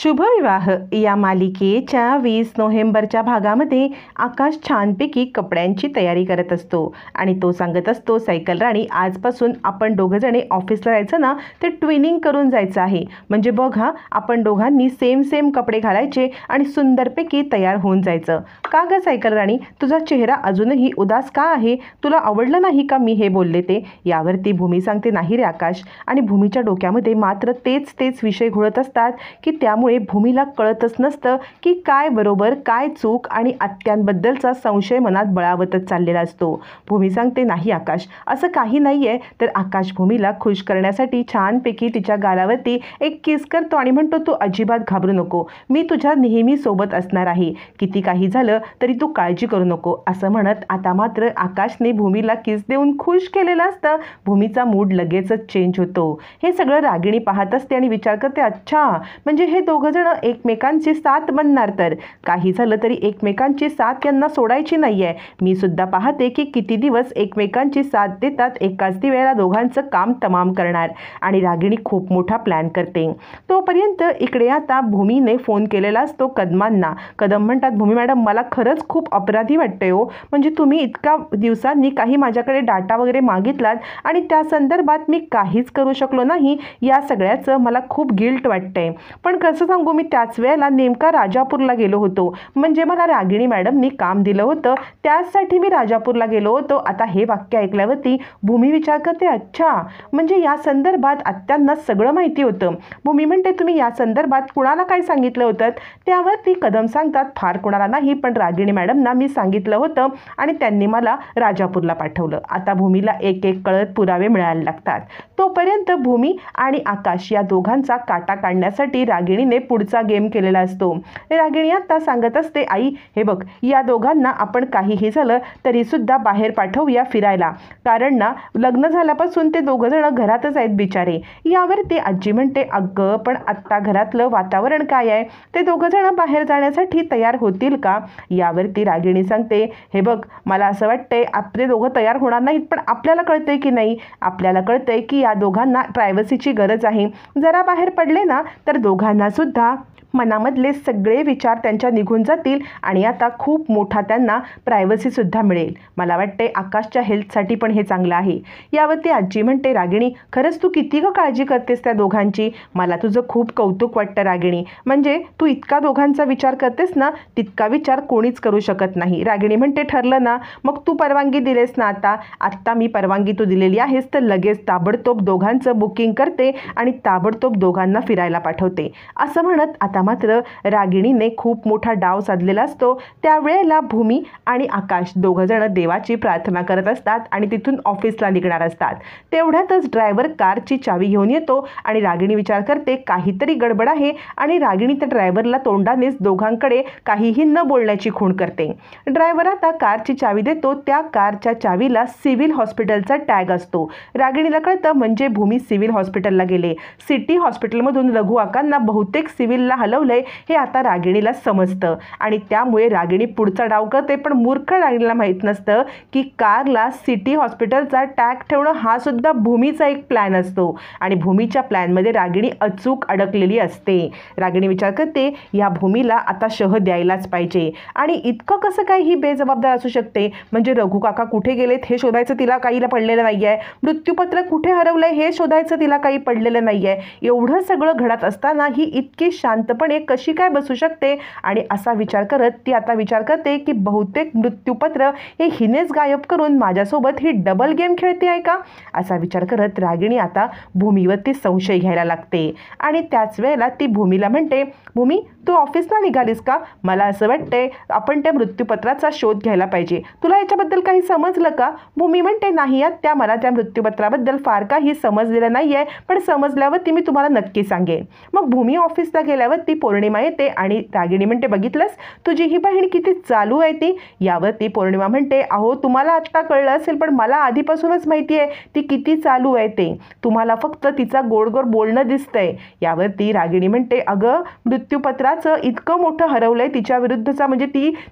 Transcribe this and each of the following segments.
शुभविवाह या मालिकेच्या 20 नोव्हेंबरच्या भागामध्ये आकाश छानपैकी कपड्यांची तयारी करत असतो आणि तो सांगत असतो, सायकल राणी, आजपासून आपण दोघंजणे ऑफिसला जायचं ना, ते ट्विनिंग करून जायचं आहे. म्हणजे बघा, आपण दोघांनी सेम कपडे घालायचे आणि सुंदरपैकी तयार होऊन जायचं. का गं सायकल राणी, तुझा चेहरा अजूनही उदास का आहे? तुला आवडलं नाही का मी हे बोलले ते? यावरती भूमी सांगते, नाही रे आकाश. आणि भूमीच्या डोक्यामध्ये मात्र तेच विषय घोळत असतात की त्यामुळे भूमीला कळतच नसतं की काय बरोबर काय चूक, आणि आत्यांबद्दलचा संशय मनात बळावतच चाललेला असतो. भूमी सांगते, नाही आकाश, असं काही नाही आहे. तर आकाश भूमीला खुश करण्यासाठी छानपैकी तिच्या गालावरती एक किस करतो आणि म्हणतो, तू अजिबात घाबरू नको, मी तुझ्या नेहमी सोबत असणार आहे, किती काही झालं तरी तू काळजी करू नको. असं म्हणत आता मात्र आकाशने भूमीला किस देऊन खुश केलेलं असतं. भूमीचा मूड लगेचच चेंज होतो. हे सगळं रागिणी पाहत असते आणि विचार करते, अच्छा, म्हणजे हे दोघंजण एकमेकांची साथ बनणार. तर काही झालं तरी एकमेकांची साथ यांना सोडायची नाही आहे. मी सुद्धा पाहते की किती दिवस एकमेकांची साथ देतात, एकाच वेळेला दोघांचं काम तमाम करणार. आणि रागिणी खूप मोठा प्लॅन करते. तोपर्यंत इकडे आता भूमीने फोन केलेला असतो कदमांना. कदम म्हणतात, भूमी मॅडम, मला खरंच खूप अपराधी वाटते हो. म्हणजे तुम्ही इतक्या दिवसांनी काही माझ्याकडे डाटा वगैरे मागितलात आणि त्या संदर्भात मी काहीच करू शकलो नाही. या सगळ्याचं मला खूप गिल्ट वाटतंय. पण कसं सांगू, मी त्याच वेळेला नेमका राजापूरला गेलो होतो. म्हणजे मला रागिणी मॅडमनी काम दिलं होतं, त्यासाठी मी राजापूरला गेलो होतो. आता हे वाक्य ऐकल्यावरती भूमी विचार करते, अच्छा, म्हणजे या संदर्भात आत्यांना सगळं माहिती होतं. भूमी म्हणते, तुम्ही या संदर्भात कुणाला काय सांगितलं होतं? त्यावरती कदम सांगतात, फार कुणाला नाही, पण रागिणी मॅडमना मी सांगितलं होतं आणि त्यांनी मला राजापूरला पाठवलं. आता भूमीला एक कळत पुरावे मिळायला लागतात. तोपर्यंत भूमी आणि आकाश या दोघांचा काटा काढण्यासाठी रागिणीने पुढचा गेम केलेला असतो. रागिणी आता सांगत असते, आई, हे बघ, या दोघांना आपण काहीही झालं तरी सुद्धा बाहेर पाठवूया फिरायला, कारण ना लग्न झाल्यापासून ते दोघंजण घरातच आहेत बिचारे. यावरती आजी म्हणते, अगं, पण आत्ता घरातलं वातावरण काय आहे? ते दोघंजण बाहेर जाण्यासाठी तयार होतील का? यावरती रागिणी सांगते, हे बघ, मला असं वाटतंय आपले दोघं तयार होणार नाहीत, पण आपल्याला कळतंय की नाही, आपल्याला कळतंय की या दोघांना प्रायव्हसीची गरज आहे. जरा बाहेर पडले ना तर दोघांना सुद्धा मनामधले सगळे विचार त्यांच्या निघून जातील आणि आता खूप मोठा त्यांना प्रायव्हसीसुद्धा मिळेल. मला वाटते आकाशच्या हेल्थसाठी पण हे चांगलं आहे. यावरती आजी म्हणते, रागिणी, खरंच तू किती ग काळजी करतेस त्या दोघांची. मला तुझं खूप कौतुक वाटतं रागिणी. म्हणजे तू इतका दोघांचा विचार करतेस ना, तितका विचार कोणीच करू शकत नाही. रागिणी म्हणते, ठरलं ना, मग तू परवानगी दिलेस ना, आत्ता मी परवानगी तू दिलेली आहेस, तर लगेच ताबडतोब दोघांचं बुकिंग करते आणि ताबडतोब दोघांना फिरायला पाठवते. असं म्हणत आता मात्र रागिणीने खूप मोठा डाव साधलेला असतो. त्यावेळेला भूमी आणि आकाश दोघंजण देवाची प्रार्थना करत असतात आणि तिथून ऑफिसला निघणार असतात. तेवढ्यातच ड्रायव्हर कारची चावी घेऊन येतो आणि रागिणी विचार करते, काहीतरी गडबड आहे. आणि रागिणी त्या ड्रायव्हरला तोंडानेच दोघांकडे काहीही न बोलण्याची खूण करते. ड्रायव्हर आता कारची चावी देतो. त्या कारच्या चावीला सिव्हिल हॉस्पिटलचा टॅग असतो. रागिणीला कळतं, म्हणजे भूमी सिव्हिल हॉस्पिटलला गेले. सिटी हॉस्पिटलमधून रघु आकांना बहुतेक सिव्हिलला हलवलंय हे आता रागिणीला समजतं आणि त्यामुळे रागिणी पुढचा डाव करते. पण मूर्ख रागिणीला माहीत नसतं की कारला सिटी हॉस्पिटलचा टॅग ठेवणं हा सुद्धा भूमीचा एक प्लॅन असतो आणि भूमीच्या प्लॅनमध्ये रागिणी अचूक अडकलेली असते. रागिणी विचार करते, या भूमीला आता शह द्यायलाच पाहिजे. आणि इतकं कसं काय ही बेजबाबदार असू शकते? म्हणजे रघु काका कुठे गेलेत हे शोधायचं तिला काहीला पडलेलं नाही आहे. मृत्यूपत्र कुठे हरवलंय हे शोधायचं तिला काही पडलेलं नाही आहे. एवढं सगळं घडत असताना ही इतकी शांतपणे कशी काय बसू शकते? आणि असा विचार करत ती आता विचार करते की बहुतेक मृत्यूपत्र हे हिनेच गायब करून माझ्यासोबत ही डबल गेम खेळते आहे का? असा विचार करत रागिणी आता भूमीवरती संशय घ्यायला लागते. आणि त्याच वेळेला ती भूमीला म्हणते, भूमी, तू ऑफिसला निघालीस का? मला असं वाटतंय आपण त्या मृत्यूपत्राचा शोध घ्यायला पाहिजे. तुला याच्याबद्दल काही समजलं का? भूमी म्हणते, नाही त्या मला त्या मृत्यूपत्राबद्दल फार काही समजलेलं नाही आहे, पण समजल्यावरती मी तुम्हाला नक्की सांगेन. मग भूमी ऑफिसला गेल्यावरती पौर्णिमा येते आणि रागिणी म्हणते, बघितलंस तुझी ही बहीण किती चालू आहे ती? यावरती पौर्णिमा म्हणते, अहो, तुम्हाला आत्ता कळलं असेल, पण मला आधीपासूनच माहिती आहे ती किती चालू आहे ते. तुम्हाला फक्त तिचा गोड बोलणं दिसतंय. यावरती रागिणी म्हणते, अगं, मृत्यूपत्रात स्वतःचं इतकं मोठं हरवलंय तिच्या विरुद्धचा, म्हणजे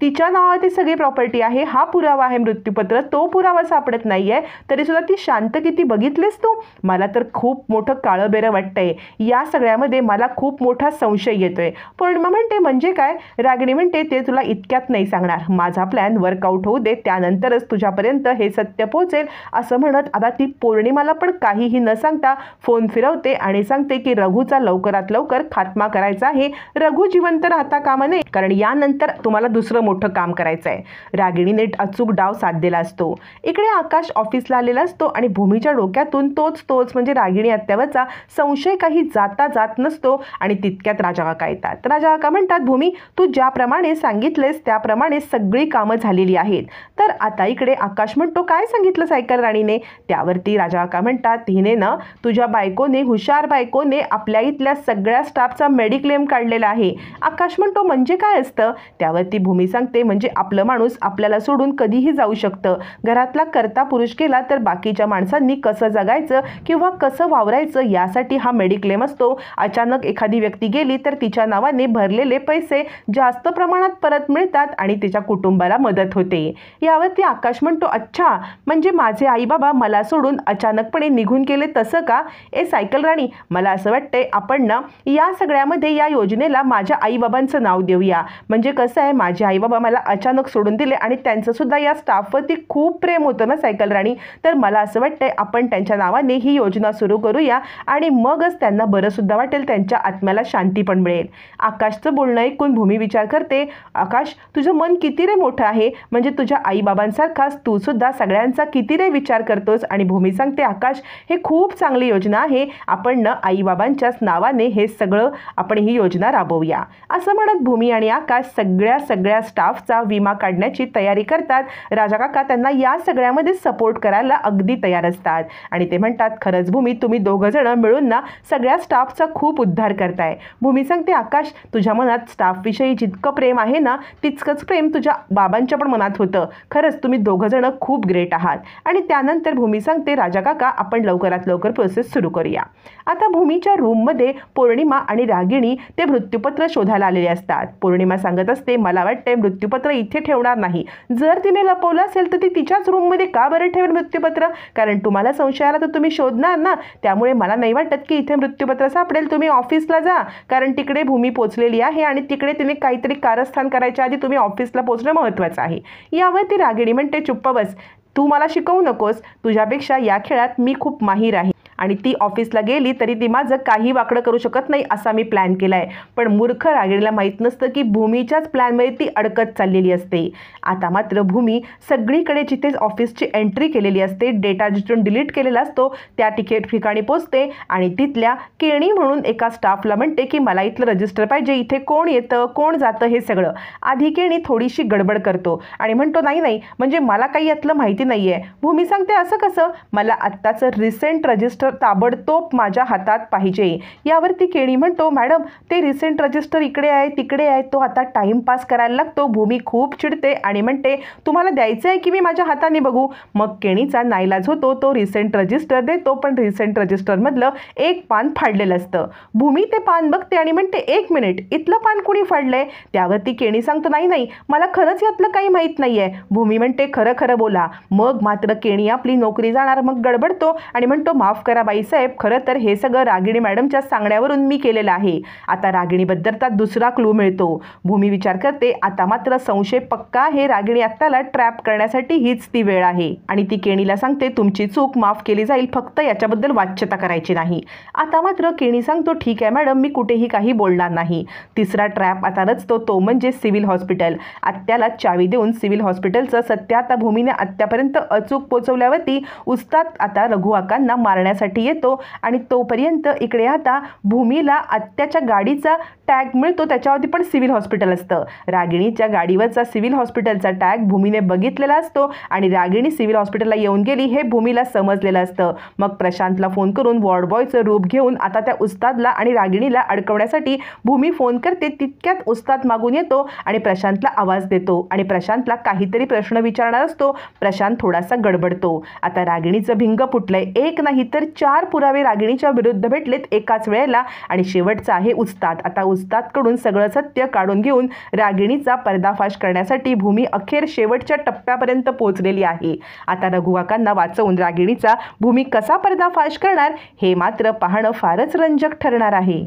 तिच्या नावात सगळी प्रॉपर्टी आहे, हा पुरावा आहे मृत्यूपत्र, तो पुरावा सापडत नाहीये, तरी सुद्धा ती शांत किती बघितलेस तू? मला तर खूप मोठं काळं बेरं वाटतंय. या सगळ्यामध्ये मला खूप मोठा संशय येतोय. पौर्णिमा म्हणते म्हणजे काय? रागिणी म्हणते ते तुला इतक्यात नाही सांगणार, माझा प्लॅन वर्कआउट होऊ दे, त्यानंतरच तुझ्यापर्यंत हे सत्य पोहोचेल. असं म्हणत आता ती पौर्णिमाला पण काहीही न सांगता फोन फिरवते आणि सांगते की रघुचा लवकरात लवकर खात्मा करायचा आहे. रघु जिवंत राहता कामा नये, कारण यानंतर तुम्हाला दुसरं मोठं काम करायचं आहे. रागिणीने अचूक डाव साधलेला असतो. इकडे आकाश ऑफिसला आलेला असतो आणि भूमीच्या डोक्यातून तोच म्हणजे रागिणी आत्यावरचा संशय काही जाता जात नसतो. आणि तितक्यात राजा काका येतात. राजा काका म्हणतात, भूमी तू ज्याप्रमाणे सांगितलेस त्याप्रमाणे सगळी कामं झालेली आहेत. तर आता इकडे आकाश म्हणतो, काय सांगितलं सायकल राणीने? त्यावरती राजा काका म्हणतात, हिने ना तुझ्या बायकोने, हुशार बायकोने आपल्या इथल्या सगळ्या स्टाफचा मेडिक्लेम काढलेला आहे. आकाश म्हणतो म्हणजे काय असतं? त्यावरती भूमी सांगते, म्हणजे आपलं माणूस आपल्याला सोडून कधीही जाऊ शकतं. घरातला कर्ता पुरुष केला तर बाकीच्या माणसांनी कसं जगायचं किंवा कसं वावरायचं यासाठी हा मेडिक्लेम असतो. अचानक एखादी व्यक्ती गेली तर तिच्या नावाने भरलेले पैसे जास्त प्रमाणात परत मिळतात आणि तिच्या कुटुंबाला मदत होते. यावरती आकाश म्हणतो, अच्छा म्हणजे माझे आई बाबा मला सोडून अचानकपणे निघून गेले तसं का? सायकल राणी, मला असं वाटतंय आपण ना या सगळ्यामध्ये या योजनेला माझ्या आईबाबांचं नाव देऊया. म्हणजे कसं आहे, माझे आईबाबा मला अचानक सोडून दिले आणि त्यांचं सुद्धा या स्टाफवरती खूप प्रेम होतं ना सायकल राणी, तर मला असं वाटतंय आपण त्यांच्या नावाने ही योजना सुरू करूया आणि मगच त्यांना बरं सुद्धा वाटेल, त्यांच्या आत्म्याला शांती पण मिळेल. आकाशचं बोलणं ऐकून भूमी विचार करते, आकाश तुझं मन किती रे मोठं आहे, म्हणजे तुझ्या आईबाबांसारखाच तू सुद्धा सगळ्यांचा किती रे विचार करतोस. आणि भूमी सांगते, आकाश हे खूप चांगली योजना आहे, आपण ना आईबाबांच्याच नावाने हे सगळं आपण ही योजना राबवूया. असं म्हणत भूमी आणि आकाश सगळ्या स्टाफचा विमा काढण्याची तयारी करतात. राजा काका त्यांना या सगळ्यामध्ये सपोर्ट करायला अगदी तयार असतात आणि ते म्हणतात, खरंच भूमी तुम्ही दोघं जण मिळून ना सगळ्या स्टाफचा खूप उद्धार करताय. भूमी सांगते, आकाश तुझ्या मनात स्टाफविषयी जितकं प्रेम आहे ना तितकंच प्रेम तुझ्या बाबांच्या पण मनात होतं. खरंच तुम्ही दोघं जण खूप ग्रेट आहात. आणि त्यानंतर भूमी सांगते, राजा काका आपण लवकरात लवकर प्रोसेस सुरू करूया. आता भूमीच्या रूममध्ये पौर्णिमा आणि रागिणी ते मृत्यूपत्र शोधायला आलेले असतात. पौर्णिमा सांगत असते, मला वाटते मृत्यूपत्र इथे ठेवणार नाही, जर तिने लपवलं असेल तर ती तिच्याच रूममध्ये का बरं ठेवेल मृत्यूपत्र, कारण तुम्हाला संशय आला तर तुम्ही शोधणार ना, त्यामुळे मला नाही वाटत की इथे मृत्यूपत्र सापडेल. तुम्ही ऑफिसला जा, कारण तिकडे भूमी पोचलेली आहे आणि तिकडे तिने काहीतरी कारस्थान करायच्या आधी तुम्ही ऑफिसला पोचणं महत्त्वाचं आहे. यावरती रागिणी म्हणते, चुप्प बस, तू मला शिकवू नकोस, तुझ्यापेक्षा या खेळात मी खूप माहीर आहे आणि ती ऑफिसला गेली तरी ती माझं काही वाकडं करू शकत नाही असा मी प्लॅन केला आहे. पण मूर्ख रागिणीला माहीत नसतं की भूमीच्याच प्लॅनमध्ये ती अडकत चाललेली असते. आता मात्र भूमी सगळीकडे जिथे ऑफिसची एंट्री केलेली असते, डेटा जिथून डिलीट केलेला असतो त्या ठिकाणी पोचते आणि तिथल्या केणी म्हणून एका स्टाफला म्हणते की मला इथलं रजिस्टर पाहिजे, इथे कोण येतं कोण जातं हे सगळं. आधी केणी थोडीशी गडबड करतो आणि म्हणतो, नाही म्हणजे मला काही यातलं माहिती नाही आहे. भूमी सांगते, असं कसं, मला आत्ताचं रिसेंट रजिस्टर ताबडतोब माझ्या हातात पाहिजे. यावरती केणी म्हणतो, मॅडम ते रिसेंट रजिस्टर इकडे आहे तिकडे आहे, तो आता टाइमपास करायला लागतो. भूमी खूप चिडते आणि म्हणते, तुम्हाला द्यायचं आहे की मी माझ्या हाताने बघू. मग केणीचा नाईलाज होतो, तो रिसेंट रजिस्टर देतो, पण रिसेंट रजिस्टरमधलं एक पान फाडलेलं असतं. भूमी ते पान बघते आणि म्हणते, एक मिनिट, इथलं पान कुणी फाडलंय? त्यावरती केणी सांगतो, नाही मला खरंच यातलं काही माहीत नाहीये. भूमी म्हणते, खरं बोला. मग मात्र केणी आपली नोकरी जाणार. मग गडबडतो आणि म्हणतो, माफ करा बाईसाहेब, खरं तर हे सगळं रागिणी मॅडमच्या सांगण्यावरून मी केलेलं आहे. आता रागिणीबद्दलचा दुसरा क्लू मिळतो. भूमी विचार करते, आता मात्र संशय पक्का आहे, रागिणी आत्ताला ट्रॅप करण्यासाठी हीच ती वेळ आहे. आणि ती केणीला सांगते, तुमची चूक माफ केली जाईल, फक्त याच्याबद्दल वाच्यता करायची नाही. आता मात्र केणी सांगतो, ठीक आहे मॅडम, मी कुठेही काही बोलणार नाही. तिसरा ट्रॅप आता रचतो, तो म्हणजे सिव्हिल हॉस्पिटल. आत्याला चावी देऊन सिव्हिल हॉस्पिटलचं सत्य आता भूमीने आत्यापर्यंत अचूक पोचवल्यावरती उस्ताद आता रघुआकांना मारण्यासाठी येतो आणि तोपर्यंत इकडे आता भूमीला आत्याच्या गाडीचा टॅग मिळतो, त्याच्यावरती पण सिव्हिल हॉस्पिटल असतं. रागिणीच्या गाडीवरचा सिव्हिल हॉस्पिटलचा टॅग भूमीने बघितलेला असतो आणि रागिणी सिव्हिल हॉस्पिटलला येऊन गेली हे भूमीला समजलेलं असतं. मग प्रशांतला फोन करून वॉर्ड बॉयचं रूप घेऊन आता त्या उस्तादला आणि रागिणीला अडकवण्यासाठी भूमी फोन करते. तितक्यात उस्ताद मागून येतो आणि प्रशांतला आवाज देतो आणि प्रशांतला काहीतरी प्रश्न विचारणार असतो. प्रशांत थोडासा गडबडतो. आता रागिणीचं भिंग फुटलंय, एक नाही तर 4 पुरावे रागिणीच्या विरुद्ध भेटलेत एकाच वेळेला आणि शेवटचा आहे उस्ताद. आता उस्तादकडून सगळं सत्य काढून घेऊन रागिणीचा पर्दाफाश करण्यासाठी भूमी अखेर शेवटच्या टप्प्यापर्यंत पोहोचलेली आहे. आता रघुकाकांना वाचवून रागिणीचा भूमी कसा पर्दाफाश करणार हे मात्र पाहणं फारच रंजक ठरणार आहे.